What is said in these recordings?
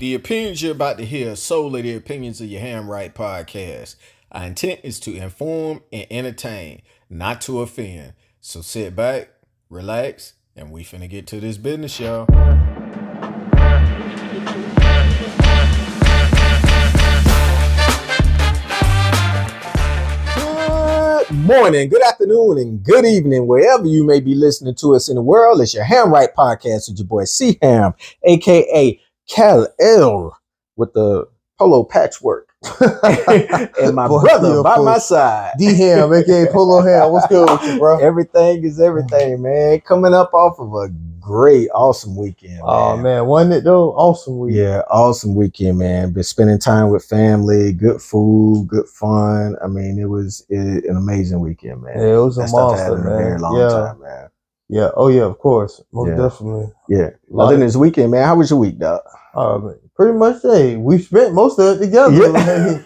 The opinions you're about to hear are solely the opinions of your Ham Right podcast. Our intent is to inform and entertain, not to offend. So sit back, relax, and we finna get to this business, y'all. Good morning, good afternoon, and good evening, wherever you may be listening to us in the world. It's your Ham Right podcast with your boy C Ham, aka Cal-El, with the polo patchwork. And my brother by my side, D-Ham, aka Polo Ham. What's good with you, bro? Everything is everything, man. Coming up off of a great, awesome weekend. Oh, man. Wasn't it, though? Awesome weekend. Yeah, awesome weekend, man. Been spending time with family, good food, good fun. I mean, it was an amazing weekend, man. Yeah, it was a monster, man. In a very long time, man. Yeah. Oh, yeah, of course. Most definitely. Yeah. Other than this weekend, man, how was your week, dog? Pretty much, we spent most of it together. Yeah.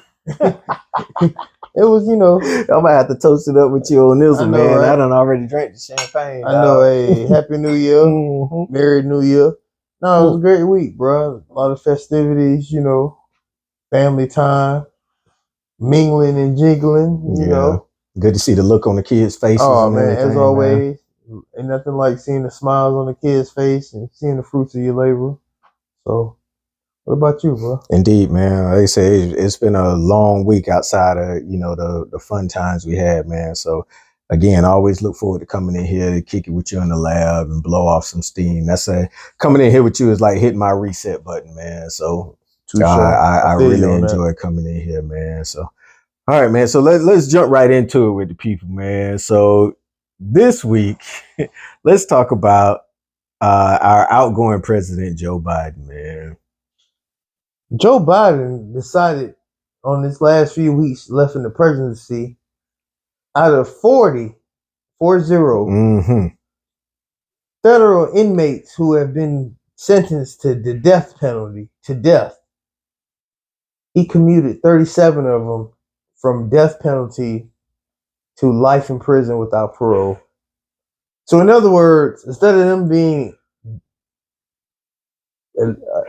It was, I might have to toast it up with you on this one, man. Right? I done already drank the champagne. I know, Happy New Year. Mm-hmm. Merry New Year. No, it was a great week, bro. A lot of festivities, family time, mingling and jingling, you know. Good to see the look on the kids' faces. Oh, man, as always. Man. Ain't nothing like seeing the smiles on the kids' face and seeing the fruits of your labor. So, what about you, bro? Indeed, man. Like I say, it's been a long week outside of, the fun times we had, man. So, again, I always look forward to coming in here to kick it with you in the lab and blow off some steam. Coming in here with you is like hitting my reset button, man. So, I really enjoy coming in here, man. So, all right, man. So, let's jump right into it with the people, man. So, this week, let's talk about our outgoing president, Joe Biden, man. Joe Biden decided on this last few weeks left in the presidency, out of 40 federal inmates who have been sentenced to the death penalty, to death, he commuted 37 of them from death penalty to life in prison without parole. So in other words, instead of them being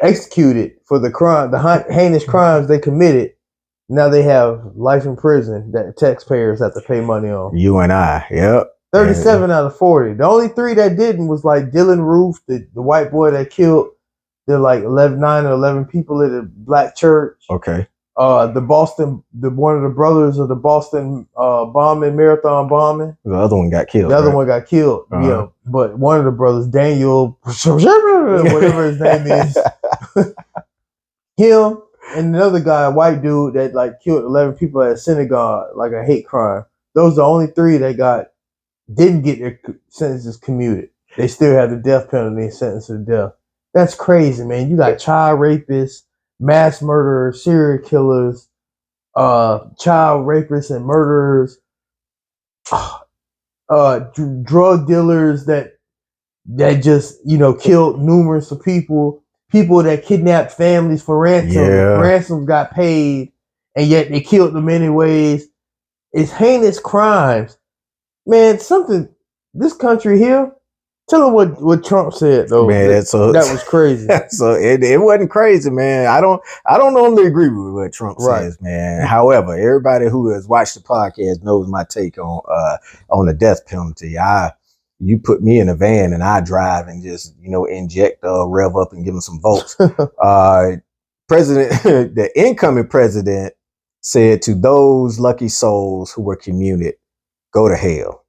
executed for the crime, the heinous crimes they committed, now they have life in prison that taxpayers have to pay money on. You and I, yep. 37 out of 40. The only 3 that didn't was like Dylan Roof, the white boy that killed the 9 or 11 people at a black church. Okay. One of the brothers of the Boston marathon bombing. The other one got killed. The other one got killed. Uh-huh. Yeah, but one of the brothers, Daniel, whatever his name is, him and another guy, a white dude that killed 11 people at a synagogue, like a hate crime. Those are the only 3 that didn't get their sentences commuted. They still have the death penalty and sentence to death. That's crazy, man. You got child rapists, mass murderers, serial killers, child rapists and murderers, drug dealers that just killed numerous of people that kidnapped families for ransom. Yeah. Ransoms got paid, and yet they killed them anyways. It's heinous crimes, man. This country here. Tell them what Trump said though. Man, that was crazy. So it wasn't crazy, man. I don't normally agree with what Trump says, man. However, everybody who has watched the podcast knows my take on the death penalty. You put me in a van and I drive and just inject rev up and give them some votes. The incoming president said to those lucky souls who were commuted, go to hell.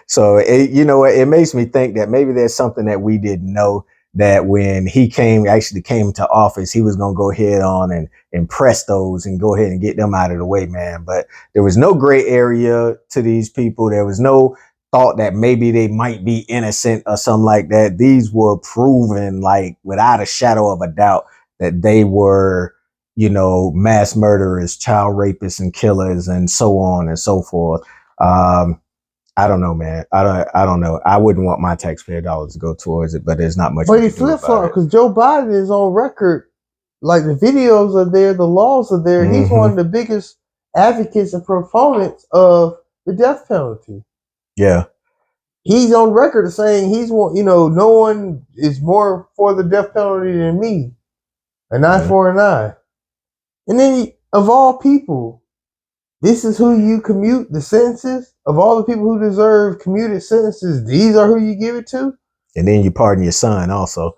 So, it makes me think that maybe there's something that we didn't know, that when he came to office, he was going to go ahead on and impress those and go ahead and get them out of the way, man. But there was no gray area to these people. There was no thought that maybe they might be innocent or something like that. These were proven, without a shadow of a doubt, that they were, mass murderers, child rapists and killers and so on and so forth. I don't know, man. I don't know. I wouldn't want my taxpayer dollars to go towards it, but there's not much. But he flip-flopped because Joe Biden is on record. Like, the videos are there, the laws are there. Mm-hmm. He's one of the biggest advocates and proponents of the death penalty. Yeah. He's on record saying no one is more for the death penalty than me. A 949. And then, of all people, this is who you commute the sentences? Of all the people who deserve commuted sentences, these are who you give it to? And then you pardon your son also.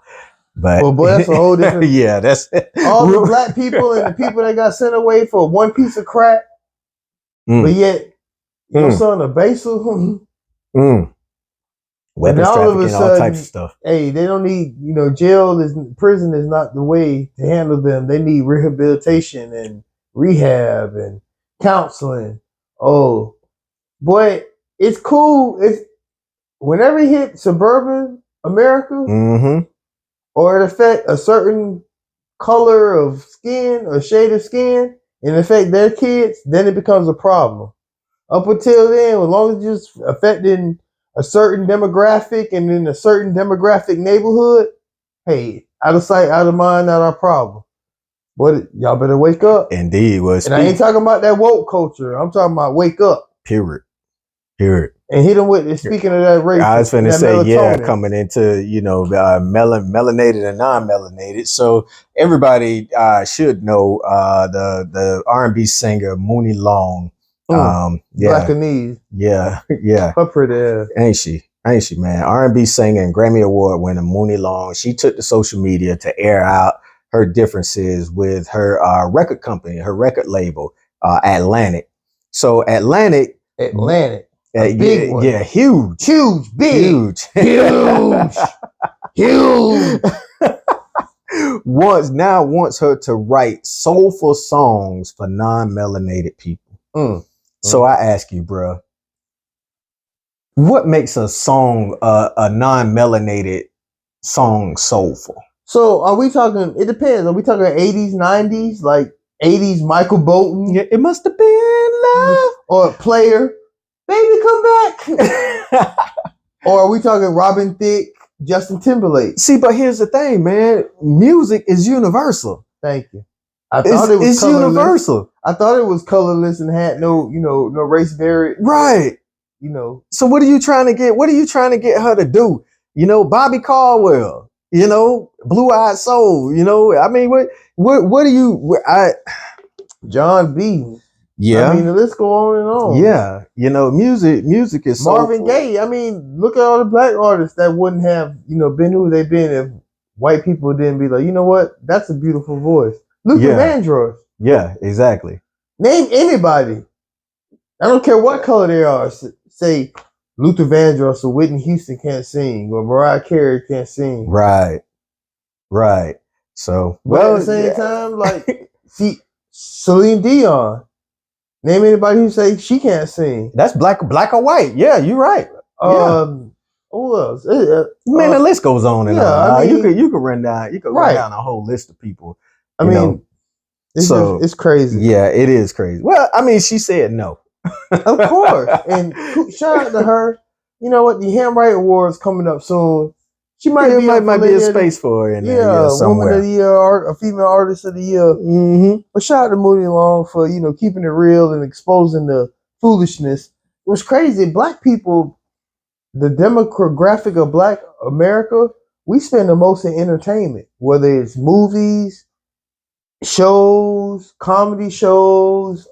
But well, boy, that's a whole different. Yeah, that's all the black people and the people that got sent away for one piece of crack. But yet, your son a basil. Weapons trafficking, all types of stuff. Hey, they don't need, prison is not the way to handle them. They need rehabilitation and rehab and counseling. Oh, boy, it's cool. It's whenever it hit suburban America, or it affect a certain color of skin or shade of skin and affect their kids, then it becomes a problem. Up until then, as long as it's just affecting a certain demographic and in a certain demographic neighborhood, hey, out of sight, out of mind, not our problem. But y'all better wake up. Indeed. And I ain't talking about that woke culture. I'm talking about wake up. Period. And hit them with, speaking of that race. I was finna say, melatonin. Coming into, melanated and non-melanated. So everybody should know the R&B singer Mooney Long. Blackanese. Yeah. Her pretty ass. Ain't she, man? R&B singer and Grammy Award winner Mooney Long. She took to social media to air out her differences with her record company, her record label, Atlantic. So Atlantic. Big one. Yeah, huge. wants her to write soulful songs for non-melanated people. So I ask you, bro, what makes a song, a non-melanated song, soulful? So are we talking, it depends, are we talking 80s, 90s, like 80s Michael Bolton? Yeah, it must have been love. Or Player, baby come back. Or are we talking Robin Thicke, Justin Timberlake? See, but here's the thing, man. Music is universal. Thank you. I thought it was universal. I thought it was colorless and had no race variant. Right. So what are you trying to get? What are you trying to get her to do? Bobby Caldwell, Blue Eyed Soul, I mean, what do you, John B. Yeah. I mean, the list go on and on. Yeah. Music is Marvin Gaye. I mean, look at all the black artists that wouldn't have, been who they've been if white people didn't be like, you know what? That's a beautiful voice. Luther Vandross. Yeah, exactly. Name anybody. I don't care what color they are. Say Luther Vandross or Whitney Houston can't sing or Mariah Carey can't sing. Right. So, but at the same time, like, see, Celine Dion. Name anybody who say she can't sing. That's black or white. Yeah, you're right. Who else? Man, the list goes on and on. I mean, you could run down. You could run down a whole list of people. I mean, it's crazy. Yeah, it is crazy. Well, I mean, she said no. Of course. And shout out to her. You know what? The Handwright Awards coming up soon. She might be a space for her in there somewhere. Woman of the Year, a female artist of the year. But shout out to Mooney Long for keeping it real and exposing the foolishness. It was crazy. Black people, the demographic of Black America, we spend the most in entertainment, whether it's movies, shows, comedy shows.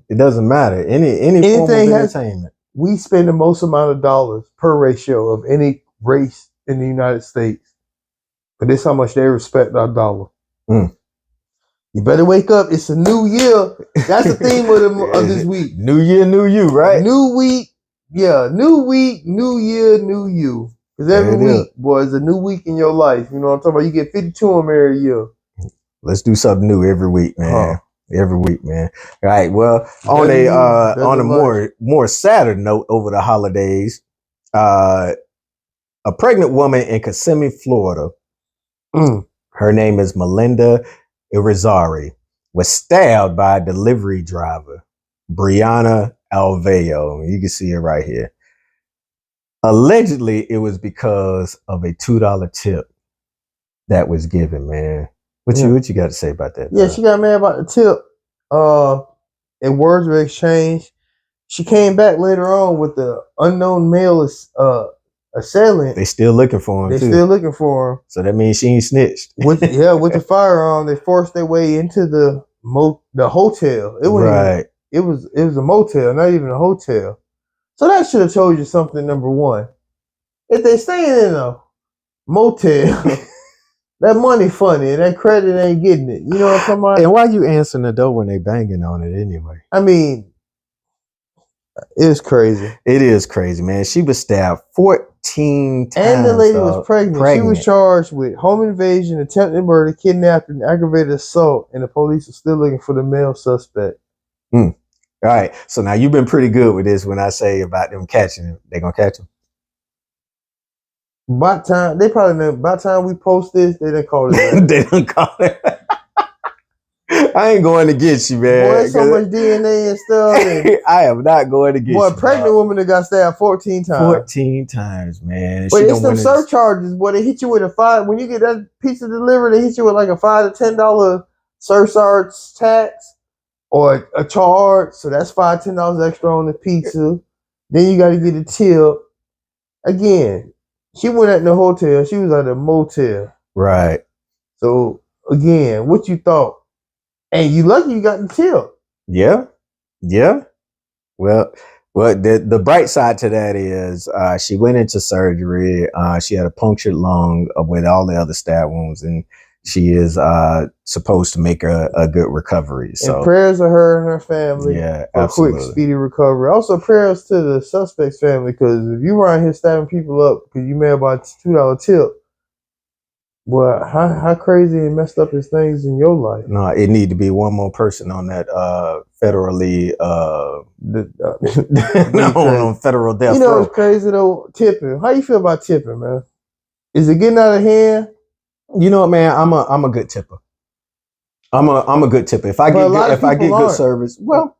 It doesn't matter. Any form of entertainment. We spend the most amount of dollars per ratio of any race in the United States. But this is how much they respect our dollar. You better wake up. It's a new year. That's the theme of this week. New year, new you, right? New week. Yeah, new week, new year, new you. Because every week, boy, is a new week in your life. You know what I'm talking about? You get 52 of them every year. Let's do something new every week, man. Every week, man. All right. Well, on a more sadder note over the holidays, a pregnant woman in Kissimmee, Florida, her name is Melinda Irizarry, was stabbed by a delivery driver, Brianna Alveo. You can see it right here. Allegedly, it was because of a $2 tip that was given, man. What you got to say about that? Yeah, she got mad about the tip. And words were exchanged. She came back later on with the unknown male assailant. They still looking for him. They too. still looking for him. So that means she ain't snitched. With the firearm, they forced their way into the hotel. It wasn't Right. even, it was a motel, not even a hotel. So that should have told you something. Number one, if they staying in a motel, that money funny and that credit ain't getting it. You know what I'm talking about? And why you answering the door when they banging on it anyway? I mean, it's crazy. It is crazy, man. She was stabbed 14 times. And the lady was pregnant. She was charged with home invasion, attempted murder, kidnapping, and aggravated assault, and the police are still looking for the male suspect. All right. So now you've been pretty good with this when I say about them catching him. They gonna catch him? By the time we post this, they didn't call it. They didn't call it. I ain't going to get you, man. Boy, so much DNA and stuff. And I am not going to get you. Boy, a pregnant woman that got stabbed 14 times. 14 times, man. But it's them surcharges. Boy, they hit you with a $5. When you get that pizza delivered, they hit you with like a $5 to $10 surcharge tax or a charge. So that's $5, $10 extra on the pizza. Then you got to get a tip. Again, she went at the hotel. She was at a motel. Right. So, again, what you thought? And you lucky you got the tip. Yeah. Yeah. Well, the bright side to that is she went into surgery. She had a punctured lung with all the other stab wounds, and she is supposed to make a good recovery. So and prayers to her and her family. Yeah, for absolutely. A quick, speedy recovery. Also, prayers to the suspect's family, because if you around here stabbing people up because you made about $2 tip, well, how crazy and messed up is things in your life? No, it need to be one more person on that federally on federal death row. You know what's crazy though? Tipping. How you feel about tipping, man? Is it getting out of hand? You know what, man? I'm a good tipper. I'm a good tipper. If I get good service, well,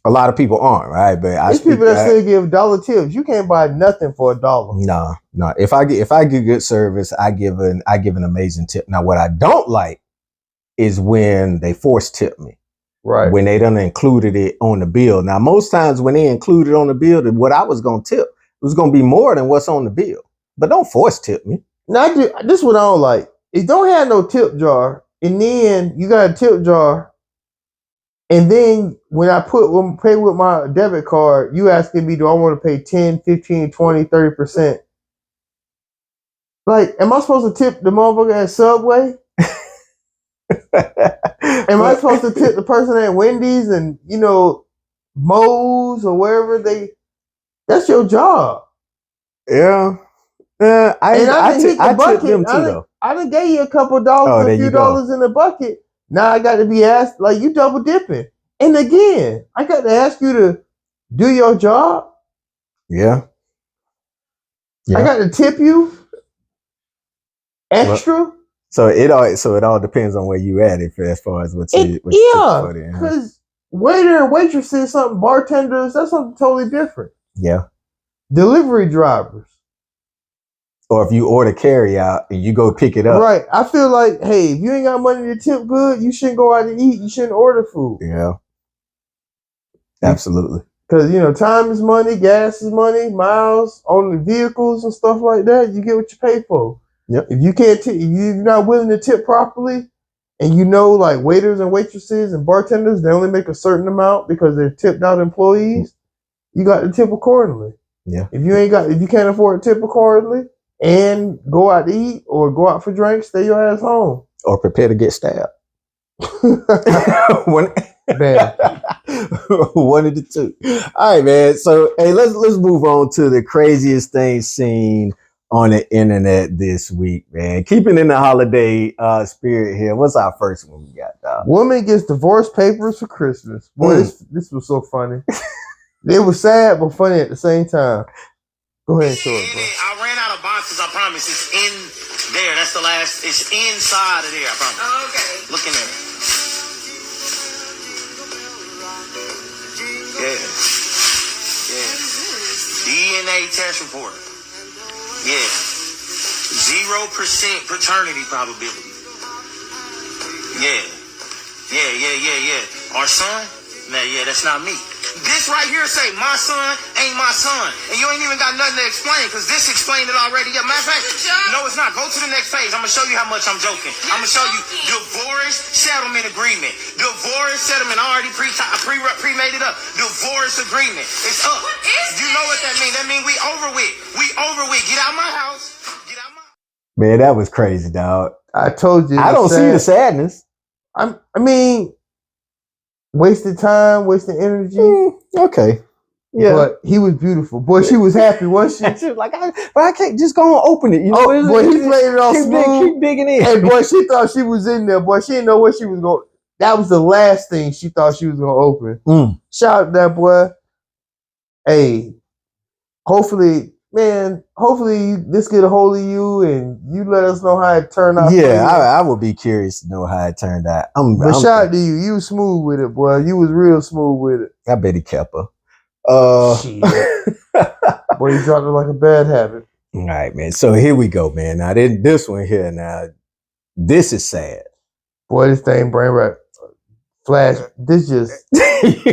a lot of people aren't, right? But there's people that still give $1 tips. You can't buy nothing for $1. No. If I get good service, I give an amazing tip. Now, what I don't like is when they force tip me. Right. When they done included it on the bill. Now, most times when they included on the bill, what I was gonna tip was gonna be more than what's on the bill. But don't force tip me. Now, this is what I don't like. It don't have no tip jar, and then you got a tip jar. And then when I pay with my debit card, you asking me, do I want to pay 10, 15, 20, 30%? Like, am I supposed to tip the motherfucker at Subway? Am I supposed to tip the person at Wendy's and, Moe's or wherever that's your job. Yeah. I tip them too, though. I done gave you a couple dollars, a few dollars in the bucket. Now I got to be asked, like, you double dipping. And again, I got to ask you to do your job. Yeah. I got to tip you extra. Well, so it all depends on where you at as far as what you because waiter and waitresses, something, bartenders, that's something totally different. Yeah. Delivery drivers. Or if you order carry out and you go pick it up. Right. I feel like, hey, if you ain't got money to tip good, you shouldn't go out to eat. You shouldn't order food. Yeah. Absolutely. Because, time is money, gas is money, miles on the vehicles and stuff like that. You get what you pay for. Yep. If you can't if you're not willing to tip properly, and like waiters and waitresses and bartenders, they only make a certain amount because they're tipped out employees, you got to tip accordingly. Yeah. If you can't afford to tip accordingly, and go out to eat or go out for drinks, stay your ass home. Or prepare to get stabbed. One of the two. All right, man. So, hey, let's move on to the craziest thing seen on the internet this week, man. Keeping in the holiday spirit here. What's our first one we got, dog? Woman gets divorce papers for Christmas. Boy, this was so funny. It was sad but funny at the same time. Go ahead and show it, bro. I ran out of boxes, I promise. It's in there. That's the last. It's inside of there, I promise. Oh, okay. Look in there. Yeah. DNA test report. Yeah. 0% paternity probability. Yeah. Our son? Nah, yeah, that's not me. This right here say, my son ain't my son. And you ain't even got nothing to explain, because this explained it already. Yeah, matter of fact, no, it's not. Go to the next page. I'm going to show you how much I'm joking. I'm going to show you divorce settlement agreement. Divorce settlement. I already pre-made it up. Divorce agreement. It's up. You know what that means? That means we over with. We over with. Get out my house. Get out my house. Man, that was crazy, dog. I told you. I don't see the sadness. I mean, wasted time, wasted energy. Okay. Yeah. But he was beautiful. Boy, she was happy, wasn't she? She was like, I can't just go and open it. You know, boy, he played it all smooth. Keep digging in. And boy, she thought she was in there. Boy, she didn't know what she was going. That was the last thing she thought she was going to open. Shout out to that boy. Hey, hopefully this get a hold of you and you let us know how it turned out. Yeah, I would be curious to know how it turned out. But shout out to you. You was smooth with it, boy. You was real smooth with it. I bet he kept her. Boy, you dropped it like a bad habit. All right, man. So here we go, man. Now this one here. Now this is sad. Boy, this thing bring back flash. This just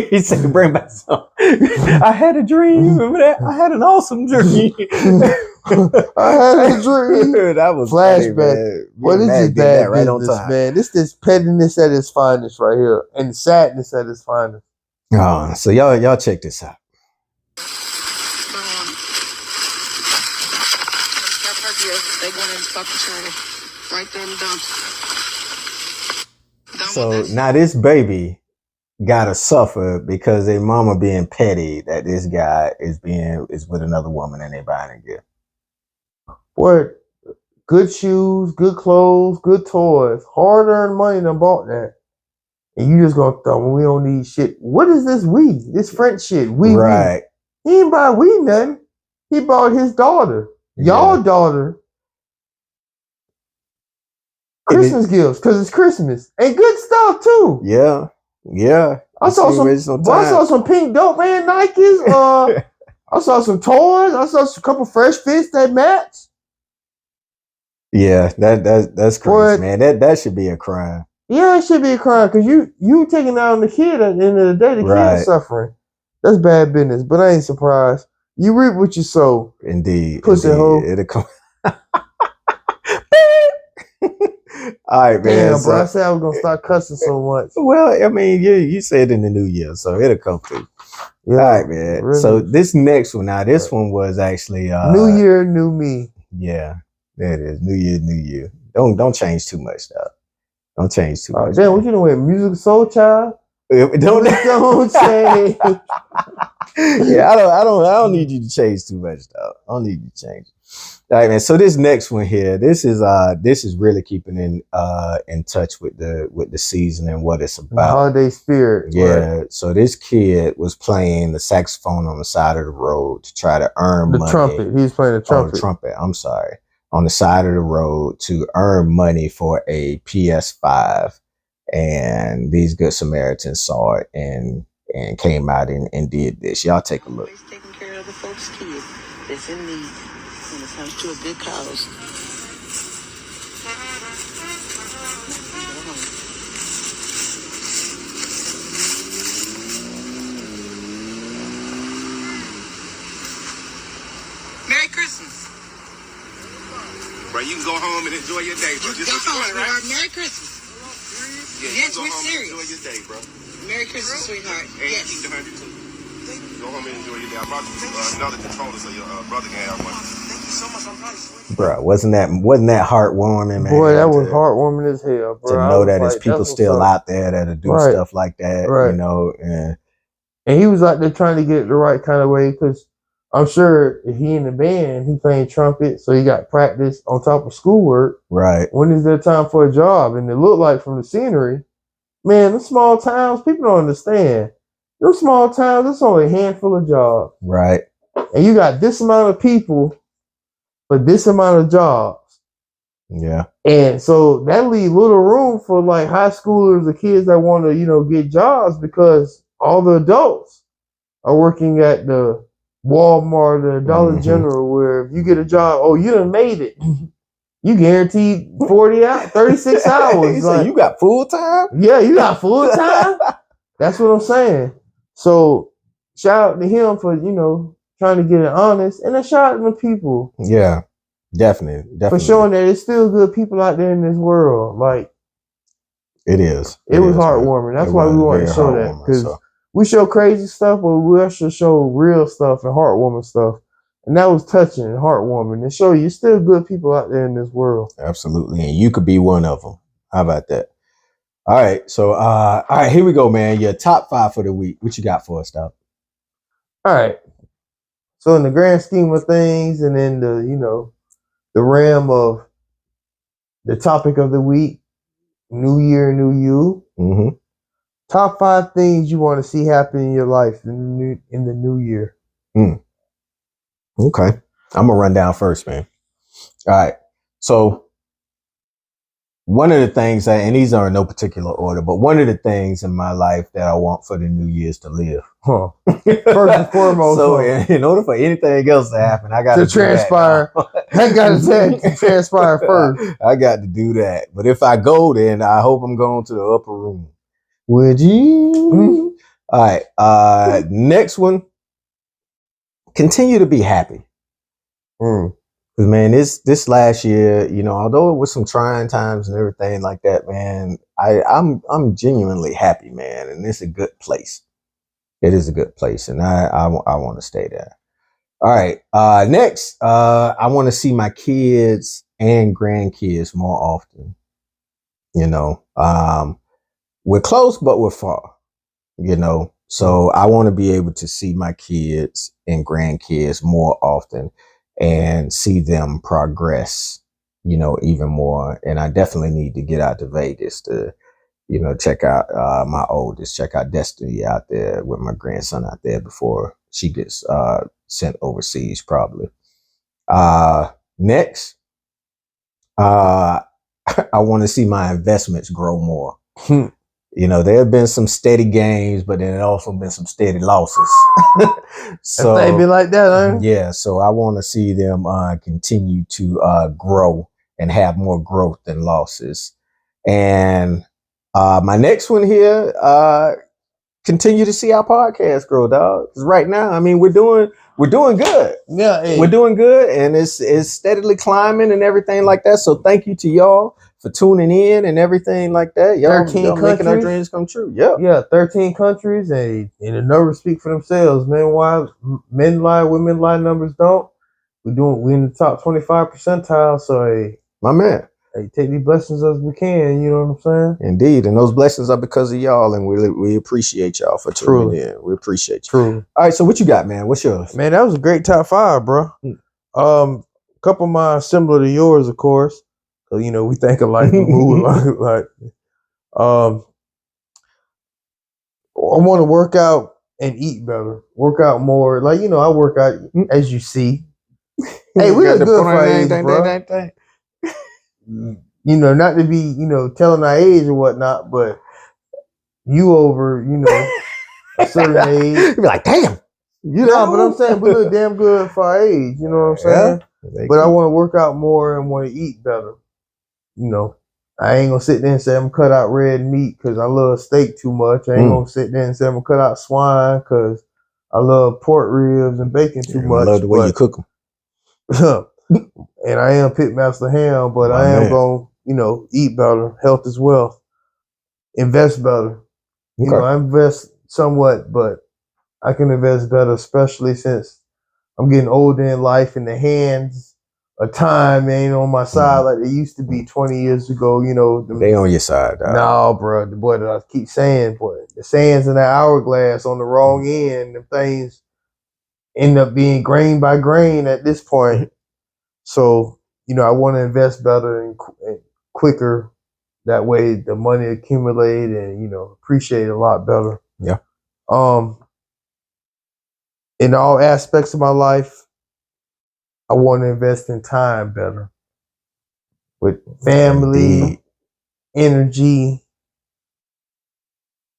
he said, "Bring back some." I had a dream. Remember that? I had an awesome dream. I had a dream. That was flashback. Well, this is bad right business, on time, man. This pettiness at its finest right here, and sadness at its finest. So y'all check this out. They went and stopped the train right there in the dumps. So now this baby gotta suffer because their mama being petty that this guy is with another woman and they buying a gift. Boy, good shoes, good clothes, good toys, hard earned money done bought that. And you just gonna throw we don't need shit. What is this we? This French shit. We. He ain't buy we nothing. He bought his daughter. Y'all daughter. Christmas gifts, because it's Christmas. And good stuff too. Yeah. I saw some pink dope man Nikes. I saw some toys. I saw a couple fresh fits that match. Yeah, that's crazy, man. That should be a crime. Yeah, it should be a crime because you taking out on the kid at the end of the day. The kid is suffering. That's bad business, but I ain't surprised. You reap what you sow. Indeed. Pussy hoe. It'll come. All right, man. Damn, bro. I said I was gonna start cussing so much. Well, I mean, you said in the new year, so it'll come through. Yeah, all right, man. Really? So this next one, now this one was actually New Year, New Me. Yeah, there it is. New Year, New You. Don't change too much, though. Don't change too much. Damn, what you doing? Music Soul Child? Don't change. Yeah, I don't need you to change too much, though. I don't need you to change. All right, man. So this next one here, this is really keeping in touch with the season and what it's about. The holiday spirit. Yeah. Right. So this kid was playing the saxophone on the side of the road to try to earn money. The trumpet. He was playing the trumpet. Oh, the trumpet. I'm sorry. On the side of the road to earn money for a PS5, and these good Samaritans saw it and came out and did this. Y'all take a look. Always taking care of the folks' kids that's in need when it comes to a good cause. Merry Christmas. Bro, you can go home and enjoy your day, bro. Just go home, right? Merry Christmas. Yes, we're serious. Enjoy your day, bro. Merry Christmas, sweetheart. And yes. Keep the 100 too. Go home and enjoy your day. I brought you another controller so your brother can have one. Thank you so much. I'm proud. Bro, wasn't that heartwarming, man? Boy, that was heartwarming as hell, bro. To know that there's people still out there that'll do stuff like that, you know. And he was out there trying to get it the right kind of way because I'm sure if he in the band, he playing trumpet, so he got practice on top of schoolwork. Right. When is there time for a job? And it looked like from the scenery, man, the small towns, people don't understand. Those small towns, it's only a handful of jobs. Right. And you got this amount of people for this amount of jobs. Yeah. And so that leaves little room for like high schoolers or kids that want to, get jobs because all the adults are working at the Walmart or Dollar General, where if you get a job, you done made it. You guaranteed 40 hours, 36 hours. Like, you got full time? Yeah, you got full time. That's what I'm saying. So shout out to him for, trying to get it honest. And then shout out to the people. Yeah, definitely. For showing that there's still good people out there in this world. Like, it is. It was heartwarming. That's why we want to show that. Because we show crazy stuff, but we also show real stuff and heartwarming stuff. And that was touching and heartwarming. And show you still good people out there in this world. Absolutely. And you could be one of them. How about that? All right. So, all right, here we go, man. Your top 5 for the week. What you got for us, Doc? All right. So in the grand scheme of things, and in the, the realm of the topic of the week, New Year, New You. Mm-hmm. Top 5 things you want to see happen in your life in the new year. Okay. I'm going to run down first, man. All right. So one of the things and these are in no particular order, but one of the things in my life that I want for the new year is to live. First and foremost. So in order for anything else to happen, I got to transpire. I got to transpire first. I got to do that. But if I go, then I hope I'm going to the upper room. Would you? All right. Next one. Continue to be happy. Because, man, this last year, although it was some trying times and everything like that, man, I'm genuinely happy, man, and it's a good place. It is a good place, and I want to stay there. All right. Next, I want to see my kids and grandkids more often. We're close, but we're far. So I want to be able to see my kids and grandkids more often and see them progress, even more. And I definitely need to get out to Vegas to, check out my oldest, check out Destiny out there with my grandson out there before she gets sent overseas, probably. Next, I want to see my investments grow more. There have been some steady gains, but then also been some steady losses. So they be like that, huh? Yeah. So I want to see them continue to grow and have more growth than losses. And my next one here, continue to see our podcast grow, dog. Because right now, we're doing good. Yeah, hey. We're doing good, and it's steadily climbing and everything like that. So thank you to y'all for tuning in and everything like that. Y'all making our dreams come true. Yeah, 13 countries, and the numbers speak for themselves. Meanwhile, men lie, women lie, numbers don't. We're in the top 25 percentile. So hey, my man. Hey, take these blessings as we can, you know what I'm saying? Indeed, and those blessings are because of y'all, and we appreciate y'all for tuning in. We appreciate you. True. All right, so what you got, man? What's yours? Man, that was a great top 5, bro. A couple of mine similar to yours, of course. So, we think alike, we move like. I want to work out and eat better. Work out more. Like, I work out, as you see. Hey, we look good for age, bro. Not to be, telling our age or whatnot, but you over, a certain age. You be like, damn. But I'm saying we look damn good for our age, you know what I'm saying? Yeah, but I want to work out more and want to eat better. I ain't gonna sit there and say I'm gonna cut out red meat because I love steak too much. I ain't gonna sit there and say I'm gonna cut out swine because I love pork ribs and bacon too much. I love the way you cook them. And I am Pitmaster Ham, but I am going, eat better, health is wealth, invest better. Okay. I invest somewhat, but I can invest better, especially since I'm getting older in life and the hands of time ain't on my side like they used to be 20 years ago. They on your side, dog. No, bro. Boy, I keep saying, boy, the sands in that hourglass on the wrong end, the things end up being grain by grain at this point. So, I want to invest better and quicker. That way the money accumulate and, appreciate a lot better. Yeah. In all aspects of my life, I want to invest in time better. With family, energy,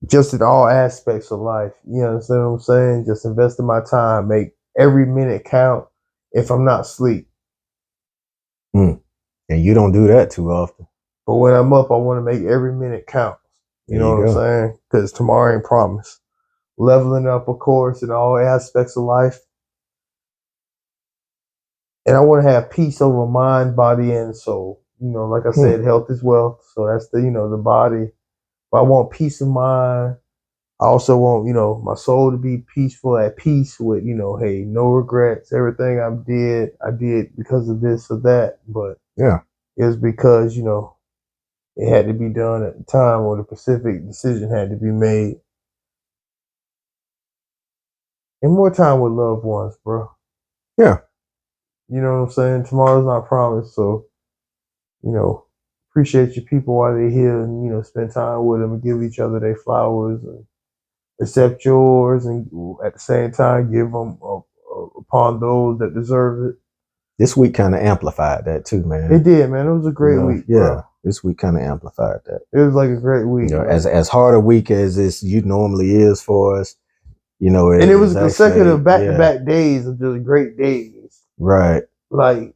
just in all aspects of life. You understand what I'm saying? Just invest in my time, make every minute count if I'm not asleep. And you don't do that too often. But when I'm up, I want to make every minute count. You know what I'm saying? Because tomorrow ain't promised. leveling up, of course, in all aspects of life. And I want to have peace over mind, body, and soul. Like I said, health is wealth. So that's the body. But I want peace of mind. I also want, my soul to be peaceful, at peace with, hey, no regrets. Everything I did because of this or that. But yeah, it's because, it had to be done at the time, or the specific decision had to be made. And more time with loved ones, bro. yeah. You know what I'm saying? Tomorrow's not promised. So, appreciate your people while they're here, and, spend time with them and give each other their flowers and accept yours, and at the same time give them upon those that deserve it. This week kind of amplified that too, man. It did, man. It was a great week. Yeah, bro. this week kind of amplified that. It was like a great week. As hard a week as this normally is for us, and it was consecutive back-to-back days of just great days. Right. Like,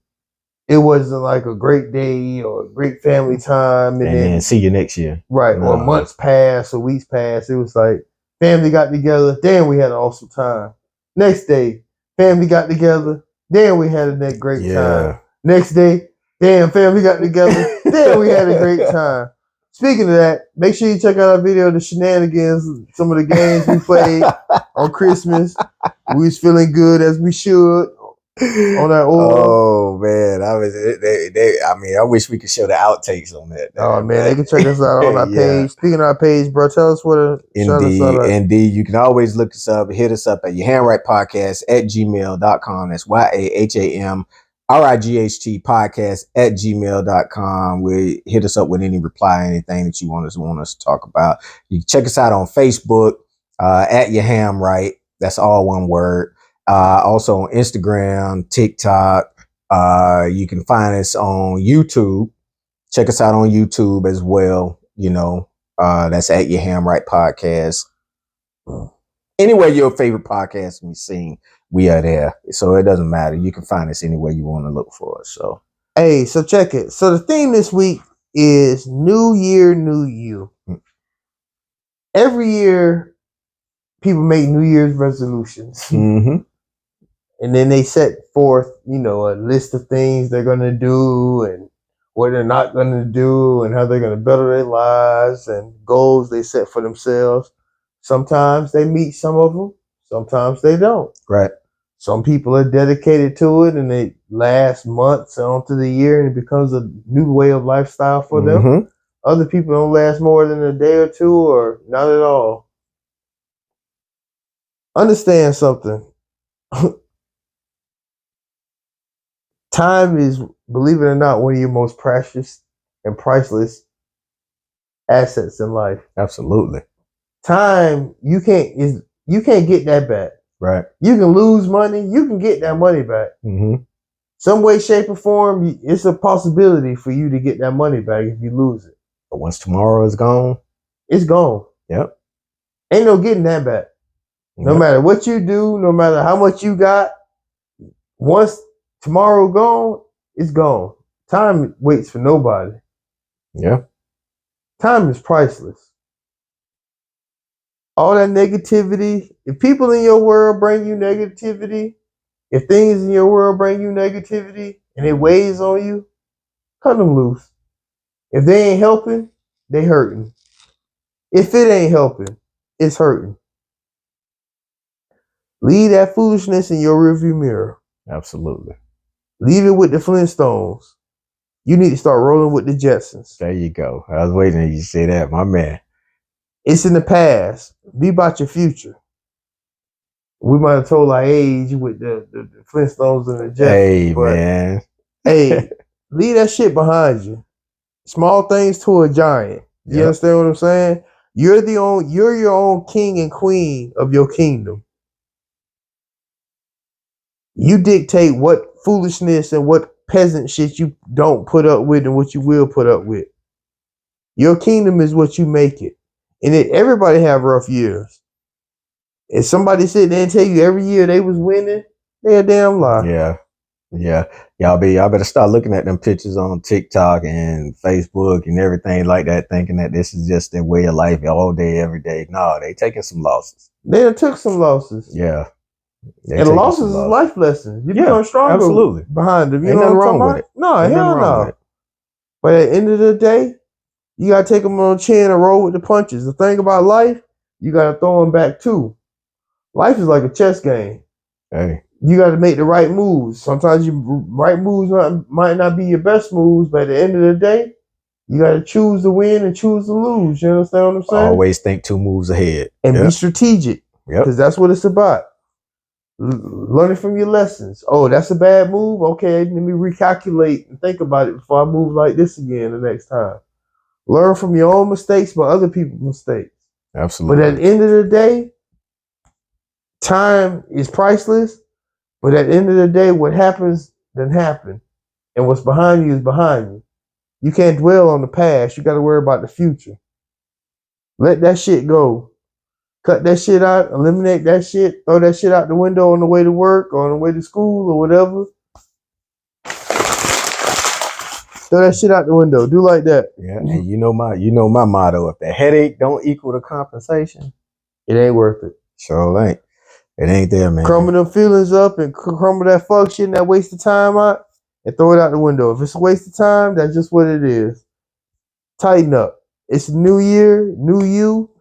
it wasn't like a great day or a great family time, and then see you next year. Right. No. Or months pass or weeks pass. It was like family got together, damn, we had an awesome time. Next day, family got together, damn, we had a great time. Next day, damn, family got together, damn, we had a great time. Speaking of that, make sure you check out our video of the shenanigans, some of the games we played on Christmas. We was feeling good as we should on that oil. Oh man, I wish we could show the outtakes on that. Oh man, they can check us out on our page. Speaking of our page, bro, tell us what Indeed. You can always look us up, hit us up at yahamright.podcast@gmail.com. That's YAHAMRIGHT podcast@gmail.com. Hit us up with any reply, anything that you want us to talk about. You can check us out on Facebook at yahamright. That's all one word. Also on Instagram, TikTok. You can find us on YouTube. Check us out on YouTube as well. That's at Your Ham Right Podcast. Anywhere your favorite podcast can be seen, we are there. So it doesn't matter. You can find us anywhere you want to look for us. So check it. So the theme this week is New Year, New You. Every year, people make New Year's resolutions. Mm-hmm. And then they set forth, a list of things they're going to do and what they're not going to do and how they're going to better their lives and goals they set for themselves. Sometimes they meet some of them. Sometimes they don't. Right. Some people are dedicated to it and they last months onto the year and it becomes a new way of lifestyle for them. Mm-hmm. Other people don't last more than a day or two or not at all. Understand something. Time is, believe it or not, one of your most precious and priceless assets in life. Absolutely. Time, you can't get that back. Right. You can lose money, you can get that money back. Mm-hmm. Some way, shape, or form, it's a possibility for you to get that money back if you lose it. But once tomorrow is gone, it's gone. Yep. Ain't no getting that back. No matter what you do, no matter how much you got, once tomorrow gone, it's gone. Time waits for nobody. Yeah. Time is priceless. All that negativity, if people in your world bring you negativity, if things in your world bring you negativity and it weighs on you, cut them loose. If they ain't helping, they hurting. If it ain't helping, it's hurting. Leave that foolishness in your rearview mirror. Absolutely. Leave it with the Flintstones. You need to start rolling with the Jetsons. There you go. I was waiting for you to say that, my man. It's in the past. Be about your future. We might have told our age with the Flintstones and the Jetsons. Hey, man. Hey, leave that shit behind you. Small things to a giant. You understand what I'm saying? You're your own king and queen of your kingdom. You dictate what foolishness and what peasant shit you don't put up with and what you will put up with. Your kingdom is what you make it. And everybody have rough years. If somebody sit there and tell you every year they was winning, they a damn lie. Yeah. Yeah, y'all better start looking at them pictures on TikTok and Facebook and everything like that, thinking that this is just their way of life all day, every day. No, they taking some losses. They done took some losses. Yeah. And losses is life lessons. You become stronger absolutely. behind them. You Ain't know nothing what I'm wrong talking with about? No, Ain't hell nothing wrong with no. it. But at the end of the day, you gotta take them on the chin and roll with the punches. The thing about life, you gotta throw them back too. Life is like a chess game. Hey. You got to make the right moves. Sometimes your right moves might not be your best moves, but at the end of the day, you got to choose to win and choose to lose. You understand what I'm saying? Always think 2 moves ahead. And be strategic. Yep. Because that's what it's about. Learning from your lessons. Oh, that's a bad move? Okay, let me recalculate and think about it before I move like this again the next time. Learn from your own mistakes, but other people's mistakes. Absolutely. But at the end of the day, time is priceless. But at the end of the day, what happens doesn't happen. And what's behind you is behind you. You can't dwell on the past. You got to worry about the future. Let that shit go. Cut that shit out. Eliminate that shit. Throw that shit out the window on the way to work or on the way to school or whatever. Throw that shit out the window. Do like that. Yeah, and you know my motto. If the headache don't equal the compensation, it ain't worth it. Sure ain't. It ain't there, man. Crumble them feelings up and crumble that fuck shit and that waste of time out and throw it out the window. If it's a waste of time, that's just what it is. Tighten up. It's a new year, new you.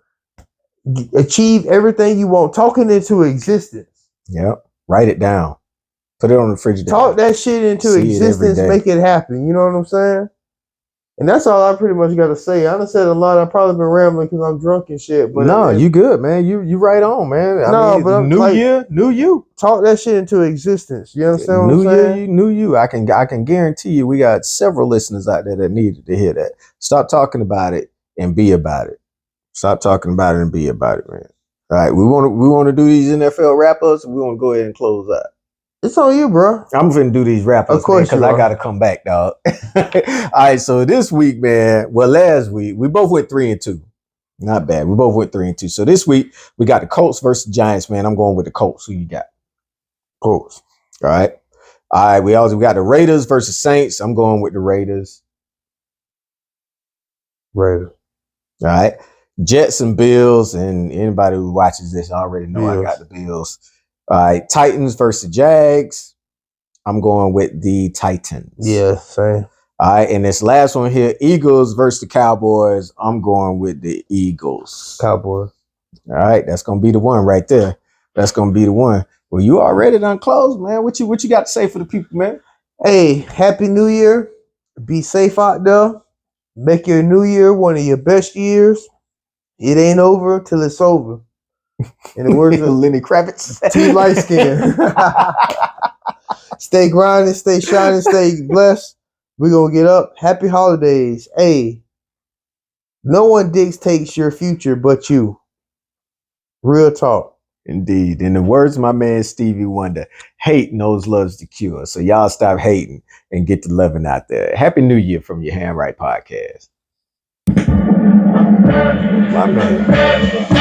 Achieve everything you want. Talking into existence. Yep. Write it down. Put it on the refrigerator. Talk that shit into existence. Make it happen. You know what I'm saying? And that's all I pretty much got to say. I done said a lot. I've probably been rambling because I'm drunk and shit. But no, you good, man. You right on, man. I mean, but new year, new you. Talk that shit into existence. You understand what I'm saying? Year, new you. I can guarantee you, we got several listeners out there that needed to hear that. Stop talking about it and be about it. Stop talking about it and be about it, man. All right, we want to do these NFL wrap-ups. We want to go ahead and close out. It's on you, bro. I'm finna do these wrap-ups, of course, because I gotta come back, dog. All right, so this week, man. Well, last week we both went 3-2. Not bad. We both went 3-2. So this week we got the Colts versus Giants, man. I'm going with the Colts. Who you got? Colts. All right. We got the Raiders versus Saints. I'm going with the Raiders. Raiders. All right. Jets and Bills, and anybody who watches this already know Bills. I got the Bills. All right, Titans versus Jags. I'm going with the Titans. Yeah, same. All right, and this last one here, Eagles versus the Cowboys. I'm going with the Eagles. Cowboys. All right, that's gonna be the one right there. That's gonna be the one. Well, you already done closed, man. What you got to say for the people, man? Hey, Happy New Year. Be safe out there. Make your New Year one of your best years. It ain't over till it's over. In the words of Lenny Kravitz, T light skin. Stay grinding, stay shining, stay blessed. We're gonna get up. Happy holidays. Hey, no one dictates your future but you. Real talk. Indeed. In the words of my man Stevie Wonder, hate knows love's the cure. So y'all stop hating and get the loving out there. Happy New Year from your Handwrite Podcast. My man.